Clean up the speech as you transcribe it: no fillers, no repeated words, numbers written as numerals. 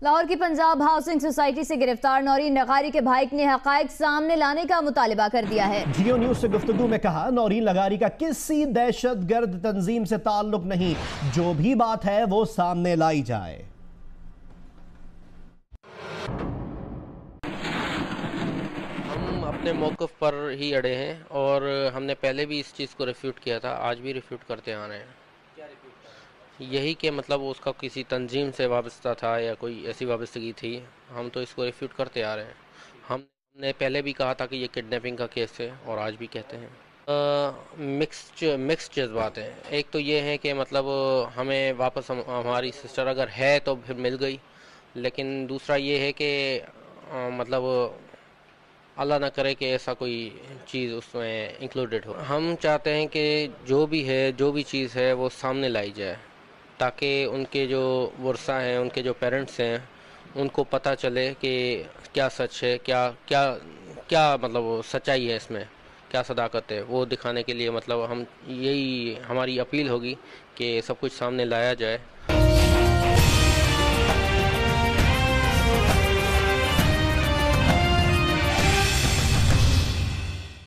लाहौर की Punjab housing society से गिरफ्तार नौरीन लगारी के भाई ने हकायक सामने लाने का मुतालिबा कर दिया है। जियो न्यूज से गुफ्तगू में कहा, नौरीन लगारी का किसी दहशतगर्द तंजीम से ताल्लुक नहीं, जो भी बात है वो सामने लाई जाए। हम अपने मौक़िफ़ पर ही अड़े हैं और हमने पहले भी इस चीज़ को रिफ्यूट किया था, आज भी रिफ्यूट करते आ रहे हैं। यही कि मतलब उसका किसी तंजीम से वाबस्ता था या कोई ऐसी वाबस्तगी थी, हम तो इसको रिफ्यूट करते आ रहे हैं। हमने पहले भी कहा था कि ये किडनैपिंग का केस है और आज भी कहते हैं। मिक्स्ड जज्बात हैं। एक तो ये है कि मतलब हमें वापस हमारी सिस्टर अगर है तो फिर मिल गई, लेकिन दूसरा ये है कि मतलब अल्लाह ना करे कि ऐसा कोई चीज़ उसमें इंक्लूडेड हो। हम चाहते हैं कि जो भी है, जो भी चीज़ है वो सामने लाई जाए, ताकि उनके जो वर्सा हैं, उनके जो पेरेंट्स हैं, उनको पता चले कि क्या सच है, क्या क्या क्या मतलब सच्चाई है इसमें, क्या सदाकत है, वो दिखाने के लिए मतलब हम यही हमारी अपील होगी कि सब कुछ सामने लाया जाए।